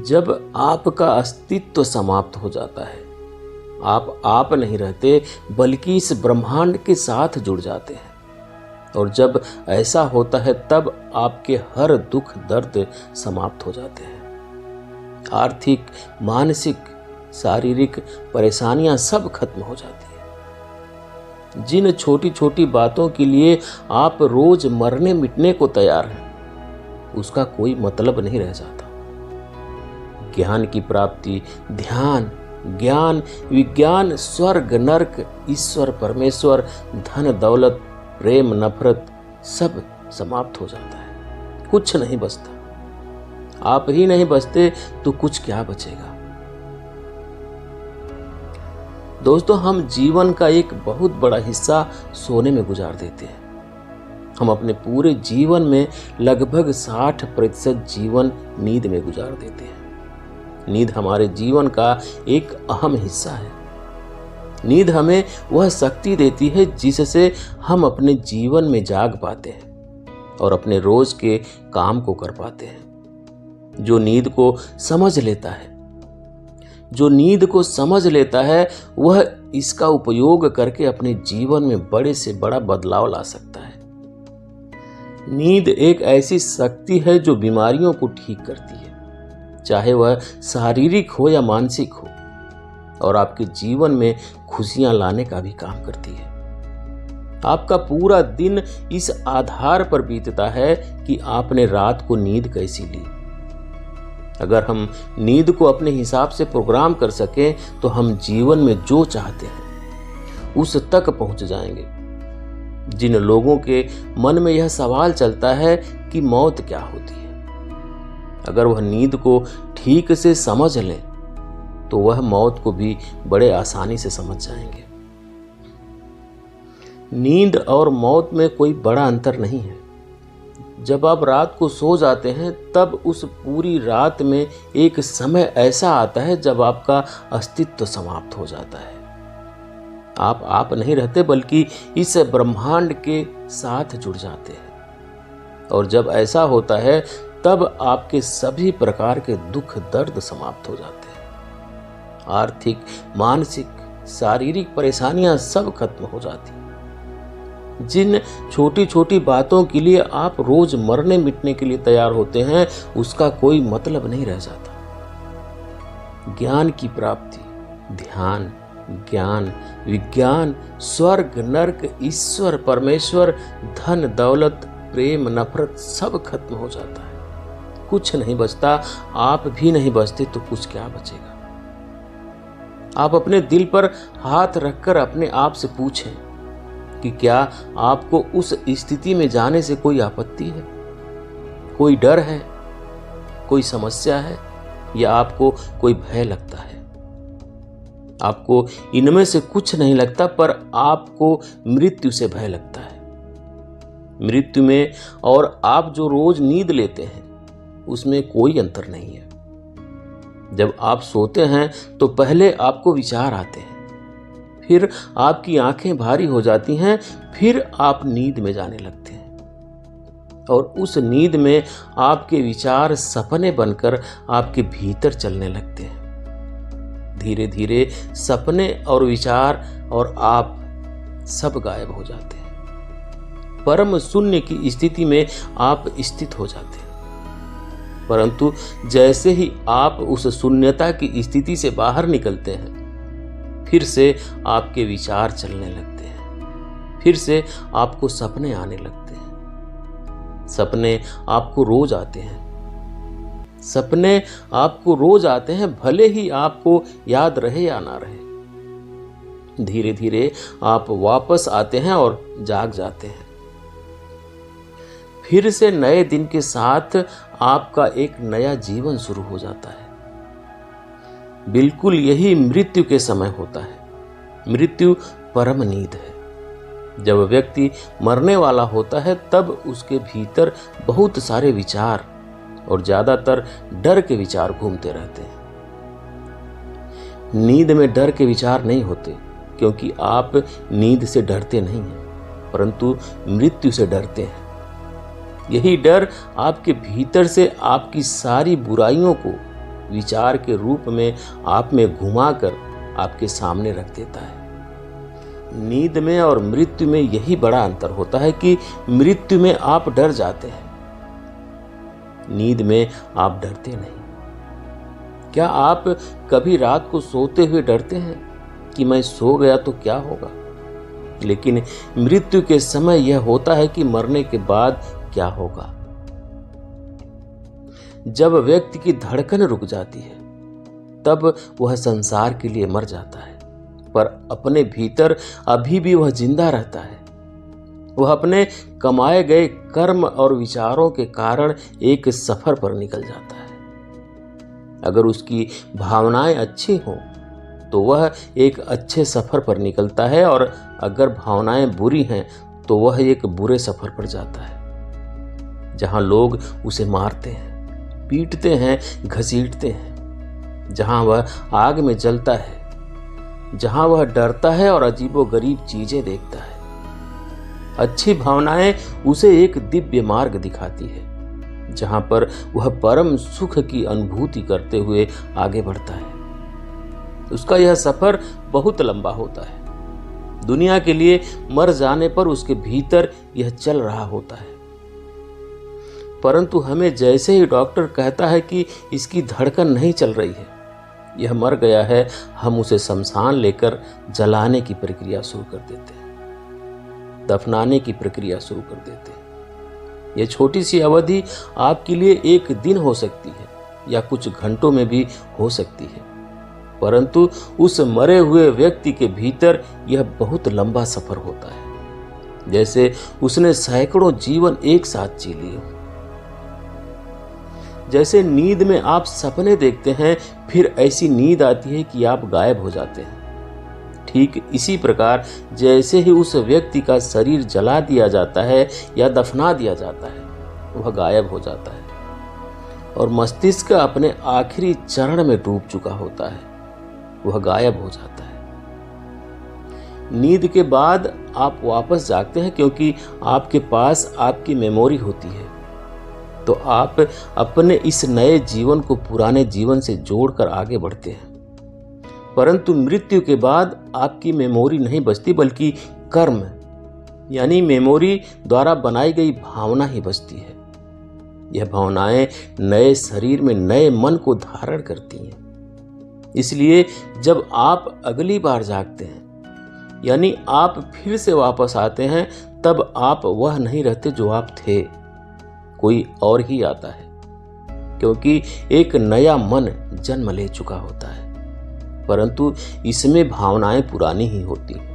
जब आपका अस्तित्व समाप्त हो जाता है, आप नहीं रहते बल्कि इस ब्रह्मांड के साथ जुड़ जाते हैं। और जब ऐसा होता है तब आपके हर दुख दर्द समाप्त हो जाते हैं। आर्थिक, मानसिक, शारीरिक परेशानियां सब खत्म हो जाती हैं। जिन छोटी छोटी बातों के लिए आप रोज मरने मिटने को तैयार हैं, उसका कोई मतलब नहीं रह जाता। ज्ञान की प्राप्ति, ध्यान, ज्ञान, विज्ञान, स्वर्ग, नरक, ईश्वर, परमेश्वर, धन, दौलत, प्रेम, नफरत सब समाप्त हो जाता है। कुछ नहीं बचता। आप ही नहीं बचते तो कुछ क्या बचेगा। दोस्तों, हम जीवन का एक बहुत बड़ा हिस्सा सोने में गुजार देते हैं। हम अपने पूरे जीवन में लगभग 60% जीवन नींद में गुजार देते हैं। नींद हमारे जीवन का एक अहम हिस्सा है। नींद हमें वह शक्ति देती है जिससे हम अपने जीवन में जाग पाते हैं और अपने रोज के काम को कर पाते हैं। जो नींद को समझ लेता है, वह इसका उपयोग करके अपने जीवन में बड़े से बड़ा बदलाव ला सकता है। नींद एक ऐसी शक्ति है जो बीमारियों को ठीक करती है, चाहे वह शारीरिक हो या मानसिक हो, और आपके जीवन में खुशियां लाने का भी काम करती है। आपका पूरा दिन इस आधार पर बीतता है कि आपने रात को नींद कैसी ली। अगर हम नींद को अपने हिसाब से प्रोग्राम कर सकें तो हम जीवन में जो चाहते हैं उस तक पहुंच जाएंगे। जिन लोगों के मन में यह सवाल चलता है कि मौत क्या होती है, अगर वह नींद को ठीक से समझ लें तो वह मौत को भी बड़े आसानी से समझ जाएंगे। नींद और मौत में कोई बड़ा अंतर नहीं है। जब आप रात को सो जाते हैं तब उस पूरी रात में एक समय ऐसा आता है जब आपका अस्तित्व समाप्त हो जाता है। आप नहीं रहते बल्कि इस ब्रह्मांड के साथ जुड़ जाते हैं। और जब ऐसा होता है तब आपके सभी प्रकार के दुख दर्द समाप्त हो जाते हैं। आर्थिक, मानसिक, शारीरिक परेशानियां सब खत्म हो जाती हैं। जिन छोटी छोटी बातों के लिए आप रोज मरने मिटने के लिए तैयार होते हैं, उसका कोई मतलब नहीं रह जाता। ज्ञान की प्राप्ति, ध्यान, ज्ञान, विज्ञान, स्वर्ग, नरक, ईश्वर, परमेश्वर, धन, दौलत, प्रेम, नफरत सब खत्म हो जाता है। कुछ नहीं बचता। आप भी नहीं बचते तो कुछ क्या बचेगा। आप अपने दिल पर हाथ रखकर अपने आप से पूछें कि क्या आपको उस स्थिति में जाने से कोई आपत्ति है, कोई डर है, कोई समस्या है, या आपको कोई भय लगता है। आपको इनमें से कुछ नहीं लगता, पर आपको मृत्यु से भय लगता है। मृत्यु में और आप जो रोज नींद लेते हैं उसमें कोई अंतर नहीं है। जब आप सोते हैं तो पहले आपको विचार आते हैं, फिर आपकी आंखें भारी हो जाती हैं, फिर आप नींद में जाने लगते हैं। और उस नींद में आपके विचार सपने बनकर आपके भीतर चलने लगते हैं। धीरे धीरे सपने और विचार और आप सब गायब हो जाते हैं। परम शून्य की स्थिति में आप स्थित हो जाते हैं। परंतु जैसे ही आप उस शून्यता की स्थिति से बाहर निकलते हैं, फिर से आपके विचार चलने लगते हैं। फिर से आपको सपने आने लगते हैं। सपने आपको रोज आते हैं। सपने आपको रोज आते हैं, भले ही आपको याद रहे या ना रहे। धीरे धीरे आप वापस आते हैं और जाग जाते हैं। फिर से नए दिन के साथ आपका एक नया जीवन शुरू हो जाता है। बिल्कुल यही मृत्यु के समय होता है। मृत्यु परम नींद है। जब व्यक्ति मरने वाला होता है तब उसके भीतर बहुत सारे विचार और ज्यादातर डर के विचार घूमते रहते हैं। नींद में डर के विचार नहीं होते, क्योंकि आप नींद से डरते नहीं हैं, परंतु मृत्यु से डरते हैं। यही डर आपके भीतर से आपकी सारी बुराइयों को विचार के रूप में आप में घुमाकर आपके सामने रख देता है। नींद में और मृत्यु में यही बड़ा अंतर होता है कि मृत्यु में आप डर जाते हैं, नींद में आप डरते नहीं। क्या आप कभी रात को सोते हुए डरते हैं कि मैं सो गया तो क्या होगा? लेकिन मृत्यु के समय यह होता है कि मरने के बाद क्या होगा। जब व्यक्ति की धड़कन रुक जाती है तब वह संसार के लिए मर जाता है, पर अपने भीतर अभी भी वह जिंदा रहता है। वह अपने कमाए गए कर्म और विचारों के कारण एक सफर पर निकल जाता है। अगर उसकी भावनाएं अच्छी हों तो वह एक अच्छे सफर पर निकलता है, और अगर भावनाएं बुरी हैं तो वह एक बुरे सफर पर जाता है, जहां लोग उसे मारते हैं, पीटते हैं, घसीटते हैं, जहां वह आग में जलता है, जहां वह डरता है और अजीबोगरीब चीजें देखता है। अच्छी भावनाएं उसे एक दिव्य मार्ग दिखाती है, जहां पर वह परम सुख की अनुभूति करते हुए आगे बढ़ता है। उसका यह सफर बहुत लंबा होता है। दुनिया के लिए मर जाने पर उसके भीतर यह चल रहा होता है, परंतु हमें जैसे ही डॉक्टर कहता है कि इसकी धड़कन नहीं चल रही है, यह मर गया है, हम उसे शमशान लेकर जलाने की प्रक्रिया शुरू कर देते हैं, दफनाने की प्रक्रिया शुरू कर देते हैं। यह छोटी सी अवधि आपके लिए एक दिन हो सकती है या कुछ घंटों में भी हो सकती है, परंतु उस मरे हुए व्यक्ति के भीतर यह बहुत लंबा सफर होता है, जैसे उसने सैकड़ों जीवन एक साथ जी लिए। जैसे नींद में आप सपने देखते हैं, फिर ऐसी नींद आती है कि आप गायब हो जाते हैं। ठीक इसी प्रकार जैसे ही उस व्यक्ति का शरीर जला दिया जाता है या दफना दिया जाता है, वह गायब हो जाता है और मस्तिष्क अपने आखिरी चरण में डूब चुका होता है, वह गायब हो जाता है। नींद के बाद आप वापस जागते हैं क्योंकि आपके पास आपकी मेमोरी होती है, तो आप अपने इस नए जीवन को पुराने जीवन से जोड़कर आगे बढ़ते हैं। परंतु मृत्यु के बाद आपकी मेमोरी नहीं बचती, बल्कि कर्म यानी मेमोरी द्वारा बनाई गई भावना ही बचती है। यह भावनाएं नए शरीर में नए मन को धारण करती हैं। इसलिए जब आप अगली बार जागते हैं, यानी आप फिर से वापस आते हैं, तब आप वह नहीं रहते जो आप थे, कोई और ही आता है, क्योंकि एक नया मन जन्म ले चुका होता है, परंतु इसमें भावनाएं पुरानी ही होती हैं।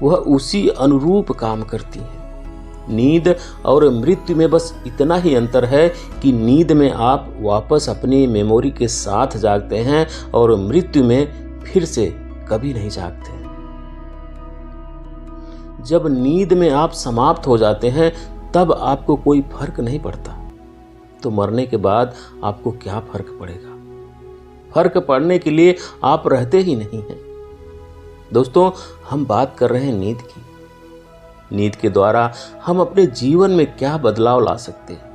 वह उसी अनुरूप काम करती हैं। नींद और मृत्यु में बस इतना ही अंतर है कि नींद में आप वापस अपनी मेमोरी के साथ जागते हैं और मृत्यु में फिर से कभी नहीं जागते। जब नींद में आप समाप्त हो जाते हैं तब आपको कोई फर्क नहीं पड़ता, तो मरने के बाद आपको क्या फर्क पड़ेगा? फर्क पड़ने के लिए आप रहते ही नहीं हैं। दोस्तों, हम बात कर रहे हैं नींद की। नींद के द्वारा हम अपने जीवन में क्या बदलाव ला सकते हैं?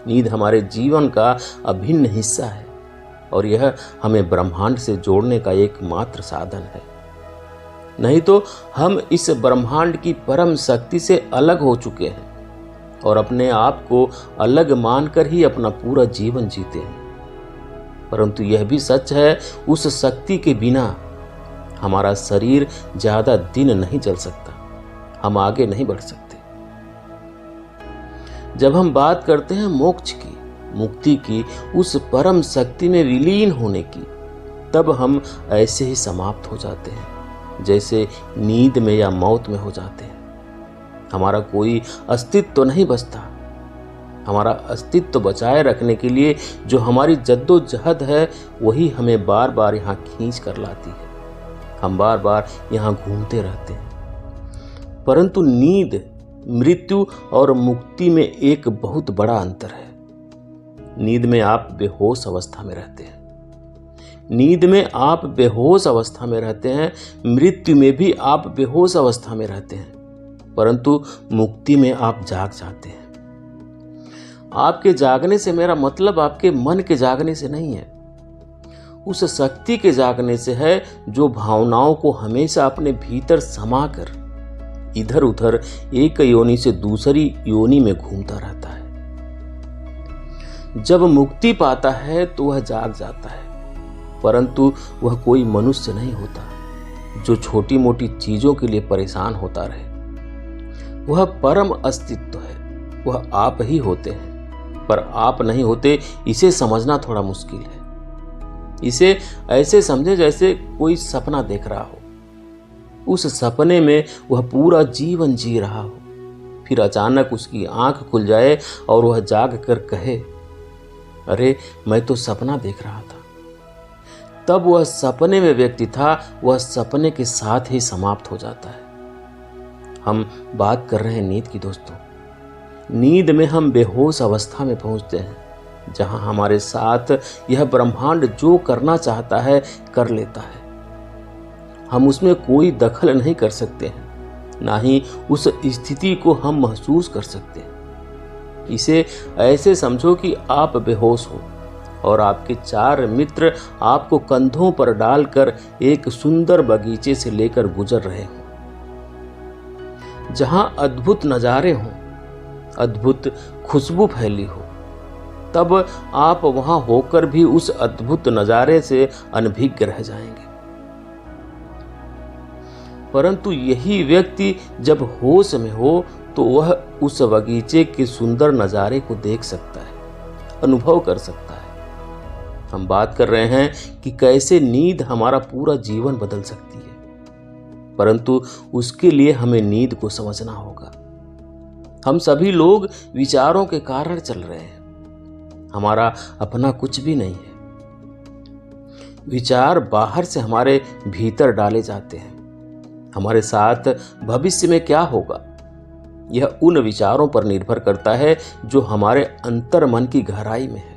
नींद हमारे जीवन का अभिन्न हिस्सा है और यह हमें ब्रह्मांड से जोड़ने का एकमात्र साधन है। नहीं तो हम इस ब्रह्मांड की परम शक्ति से अलग हो चुके हैं और अपने आप को अलग मानकर ही अपना पूरा जीवन जीते हैं। परंतु यह भी सच है, उस शक्ति के बिना हमारा शरीर ज्यादा दिन नहीं चल सकता, हम आगे नहीं बढ़ सकते। जब हम बात करते हैं मोक्ष की, मुक्ति की, उस परम शक्ति में विलीन होने की, तब हम ऐसे ही समाप्त हो जाते हैं जैसे नींद में या मौत में हो जाते हैं। हमारा कोई अस्तित्व तो नहीं बचता। हमारा अस्तित्व बचाए रखने के लिए जो हमारी जद्दोजहद है, वही हमें बार बार यहाँ खींच कर लाती है। हम बार बार यहाँ घूमते रहते हैं। परंतु नींद, मृत्यु और मुक्ति में एक बहुत बड़ा अंतर है। नींद में आप बेहोश अवस्था में रहते हैं। नींद में आप बेहोश अवस्था में रहते हैं, मृत्यु में भी आप बेहोश अवस्था में रहते हैं, परंतु मुक्ति में आप जाग जाते हैं। आपके जागने से मेरा मतलब आपके मन के जागने से नहीं है, उस शक्ति के जागने से है जो भावनाओं को हमेशा अपने भीतर समाकर इधर उधर एक योनि से दूसरी योनि में घूमता रहता है। जब मुक्ति पाता है तो वह जाग जाता है, परंतु वह कोई मनुष्य नहीं होता जो छोटी मोटी चीजों के लिए परेशान होता रहे। वह परम अस्तित्व है, वह आप ही होते हैं, पर आप नहीं होते इसे समझना थोड़ा मुश्किल है। इसे ऐसे समझे जैसे कोई सपना देख रहा हो, उस सपने में वह पूरा जीवन जी रहा हो, फिर अचानक उसकी आंख खुल जाए और वह जाग कर कहे, अरे मैं तो सपना देख रहा था। तब वह सपने में व्यक्ति था, वह सपने के साथ ही समाप्त हो जाता है। हम बात कर रहे हैं नींद की दोस्तों। नींद में हम बेहोश अवस्था में पहुंचते हैं, जहां हमारे साथ यह ब्रह्मांड जो करना चाहता है कर लेता है। हम उसमें कोई दखल नहीं कर सकते हैं, ना ही उस स्थिति को हम महसूस कर सकते हैं। इसे ऐसे समझो कि आप बेहोश हो और आपके 4 मित्र आपको कंधों पर डालकर एक सुंदर बगीचे से लेकर गुजर रहे हो, जहां अद्भुत नजारे हों, अद्भुत खुशबू फैली हो। तब आप वहां होकर भी उस अद्भुत नजारे से अनभिज्ञ रह जाएंगे। परंतु यही व्यक्ति जब होश में हो तो वह उस बगीचे के सुंदर नजारे को देख सकता है, अनुभव कर सकता है। हम बात कर रहे हैं कि कैसे नींद हमारा पूरा जीवन बदल सकती है, परंतु उसके लिए हमें नींद को समझना होगा। हम सभी लोग विचारों के कारण चल रहे हैं, हमारा अपना कुछ भी नहीं है। विचार बाहर से हमारे भीतर डाले जाते हैं। हमारे साथ भविष्य में क्या होगा, यह उन विचारों पर निर्भर करता है जो हमारे अंतर मन की गहराई में है।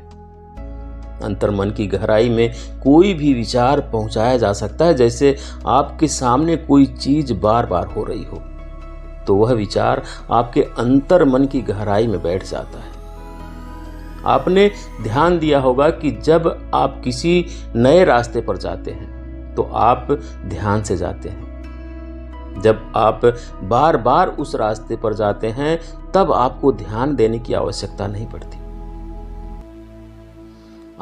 अंतर मन की गहराई में कोई भी विचार पहुंचाया जा सकता है। जैसे आपके सामने कोई चीज बार बार हो रही हो, तो वह विचार आपके अंतर मन की गहराई में बैठ जाता है। आपने ध्यान दिया होगा कि जब आप किसी नए रास्ते पर जाते हैं तो आप ध्यान से जाते हैं। जब आप बार बार उस रास्ते पर जाते हैं तब आपको ध्यान देने की आवश्यकता नहीं पड़ती।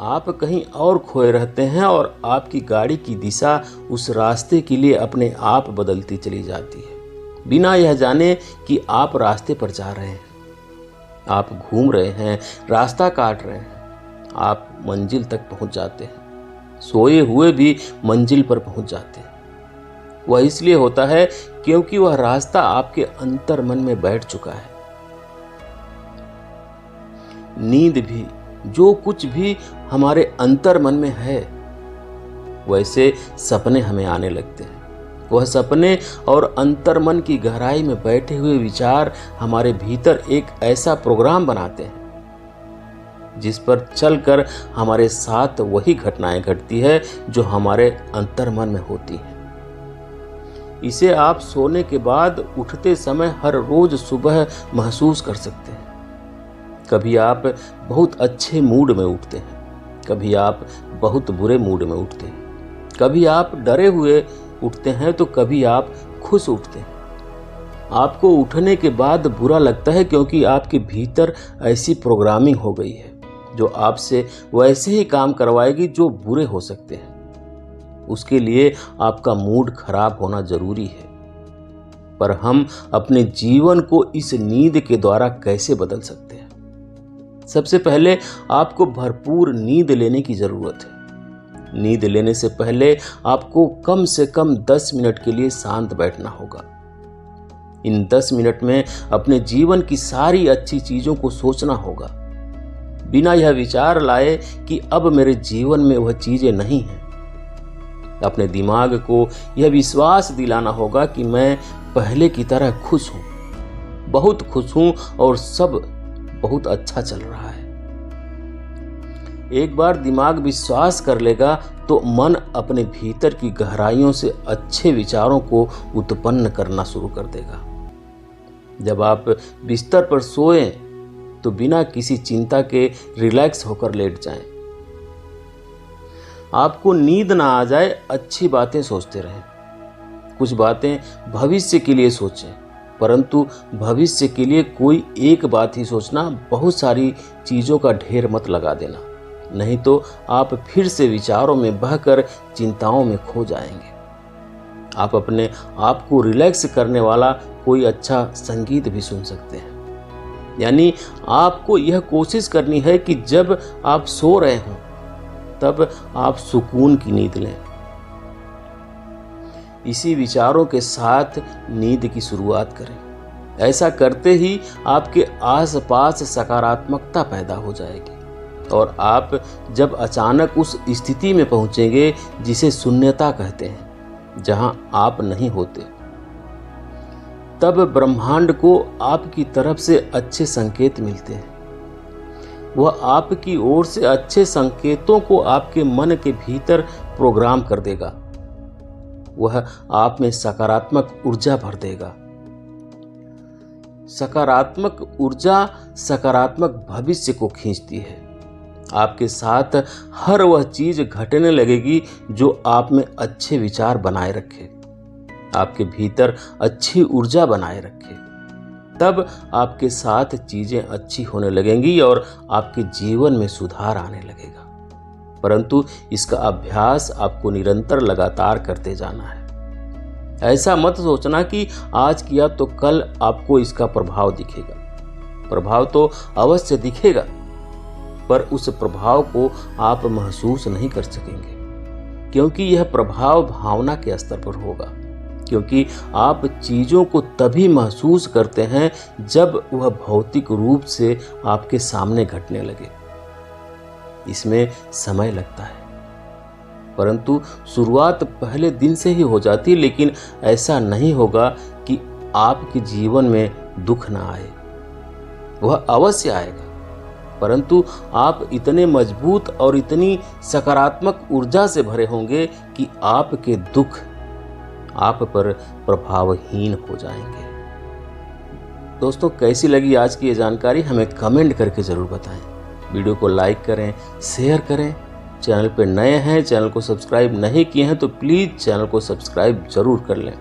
आप कहीं और खोए रहते हैं और आपकी गाड़ी की दिशा उस रास्ते के लिए अपने आप बदलती चली जाती है, बिना यह जाने कि आप रास्ते पर जा रहे हैं। आप घूम रहे हैं, रास्ता काट रहे हैं, आप मंजिल तक पहुंच जाते हैं। सोए हुए भी मंजिल पर पहुंच जाते हैं। वह इसलिए होता है क्योंकि वह रास्ता आपके अंतर मन में बैठ चुका है। नींद भी, जो कुछ भी हमारे अंतर मन में है, वैसे सपने हमें आने लगते हैं। वह सपने और अंतर मन की गहराई में बैठे हुए विचार हमारे भीतर एक ऐसा प्रोग्राम बनाते हैं जिस पर चलकर हमारे साथ वही घटनाएं घटती है जो हमारे अंतर मन में होती हैं। इसे आप सोने के बाद उठते समय हर रोज सुबह महसूस कर सकते हैं। कभी आप बहुत अच्छे मूड में उठते हैं, कभी आप बहुत बुरे मूड में उठते हैं, कभी आप डरे हुए उठते हैं तो कभी आप खुश उठते हैं। आपको उठने के बाद बुरा लगता है क्योंकि आपके भीतर ऐसी प्रोग्रामिंग हो गई है जो आपसे वैसे ही काम करवाएगी जो बुरे हो सकते हैं। उसके लिए आपका मूड खराब होना जरूरी है। पर हम अपने जीवन को इस नींद के द्वारा कैसे बदल सकते हैं? सबसे पहले आपको भरपूर नींद लेने की जरूरत है। नींद लेने से पहले आपको कम से कम 10 मिनट के लिए शांत बैठना होगा। इन 10 मिनट में अपने जीवन की सारी अच्छी चीजों को सोचना होगा, बिना यह विचार लाए कि अब मेरे जीवन में वह चीजें नहीं हैं। अपने दिमाग को यह विश्वास दिलाना होगा कि मैं पहले की तरह खुश हूं, बहुत खुश हूं और सब बहुत अच्छा चल रहा है। एक बार दिमाग विश्वास कर लेगा तो मन अपने भीतर की गहराइयों से अच्छे विचारों को उत्पन्न करना शुरू कर देगा। जब आप बिस्तर पर सोएं तो बिना किसी चिंता के रिलैक्स होकर लेट जाएं। आपको नींद ना आ जाए, अच्छी बातें सोचते रहें। कुछ बातें भविष्य के लिए सोचें, परंतु भविष्य के लिए कोई एक बात ही सोचना, बहुत सारी चीज़ों का ढेर मत लगा देना, नहीं तो आप फिर से विचारों में बहकर चिंताओं में खो जाएंगे। आप अपने आप को रिलैक्स करने वाला कोई अच्छा संगीत भी सुन सकते हैं। यानी आपको यह कोशिश करनी है कि जब आप सो रहे हों तब आप सुकून की नींद लें। इसी विचारों के साथ नींद की शुरुआत करें। ऐसा करते ही आपके आसपास सकारात्मकता पैदा हो जाएगी और आप जब अचानक उस स्थिति में पहुंचेंगे जिसे शून्यता कहते हैं, जहां आप नहीं होते, तब ब्रह्मांड को आपकी तरफ से अच्छे संकेत मिलते हैं। वह आपकी ओर से अच्छे संकेतों को आपके मन के भीतर प्रोग्राम कर देगा। वह आप में सकारात्मक ऊर्जा भर देगा। सकारात्मक ऊर्जा सकारात्मक भविष्य को खींचती है। आपके साथ हर वह चीज घटने लगेगी जो आप में अच्छे विचार बनाए रखे, आपके भीतर अच्छी ऊर्जा बनाए रखे। तब आपके साथ चीजें अच्छी होने लगेंगी और आपके जीवन में सुधार आने लगेगा। परंतु इसका अभ्यास आपको निरंतर लगातार करते जाना है। ऐसा मत सोचना कि आज किया तो कल आपको इसका प्रभाव दिखेगा। प्रभाव तो अवश्य दिखेगा, पर उस प्रभाव को आप महसूस नहीं कर सकेंगे, क्योंकि यह प्रभाव भावना के स्तर पर होगा। क्योंकि आप चीजों को तभी महसूस करते हैं जब वह भौतिक रूप से आपके सामने घटने लगे। इसमें समय लगता है, परंतु शुरुआत पहले दिन से ही हो जाती। लेकिन ऐसा नहीं होगा कि आपके जीवन में दुख ना आए, वह अवश्य आएगा, परंतु आप इतने मजबूत और इतनी सकारात्मक ऊर्जा से भरे होंगे कि आपके दुख आप पर प्रभावहीन हो जाएंगे। दोस्तों, कैसी लगी आज की ये जानकारी हमें कमेंट करके जरूर बताएं। वीडियो को लाइक करें, शेयर करें। चैनल पर नए हैं, चैनल को सब्सक्राइब नहीं किए हैं तो प्लीज़ चैनल को सब्सक्राइब जरूर कर लें।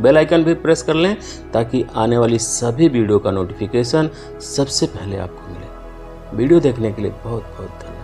बेल आइकन भी प्रेस कर लें ताकि आने वाली सभी वीडियो का नोटिफिकेशन सबसे पहले आपको मिले। वीडियो देखने के लिए बहुत बहुत धन्यवाद।